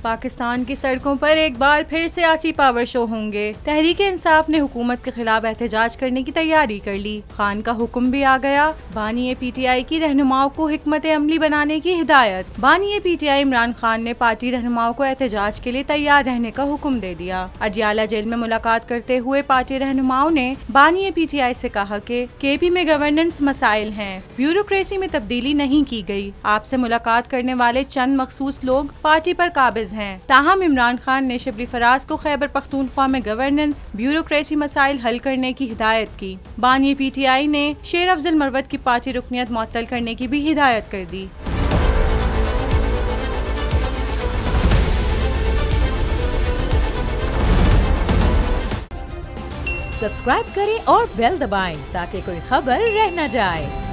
पाकिस्तान की सड़कों पर एक बार फिर सियासी पावर शो होंगे। तहरीक इंसाफ ने हुकूमत के खिलाफ एहतजाज करने की तैयारी कर ली। खान का हुक्म भी आ गया। बानी PTI की रहनुमाओं को हिकमत अमली बनाने की हिदायत। बानी PTI इमरान खान ने पार्टी रहनुमाओं को एहतजाज के लिए तैयार रहने का हुक्म दे दिया। अडियाला जेल में मुलाकात करते हुए पार्टी रहनुमाओं ने बानी PTI से कहा कि KP में गवर्नेंस मसाइल हैं, ब्यूरोक्रेसी में तब्दीली नहीं की गई। आपसे मुलाकात करने वाले चंद मखसूस लोग पार्टी पर काबिज हैं। ताहम इमरान खान ने शिबली फराज को खैबर पख्तूनख्वा में गवर्नेंस ब्यूरोक्रेसी मसाइल हल करने की हिदायत की। बानी PTI ने शेर अफजल मरवत की पार्टी रुकनियत मुअत्तल करने की भी हिदायत कर दी। सब्सक्राइब करें और बेल दबाएं ताकि कोई खबर रह न जाए।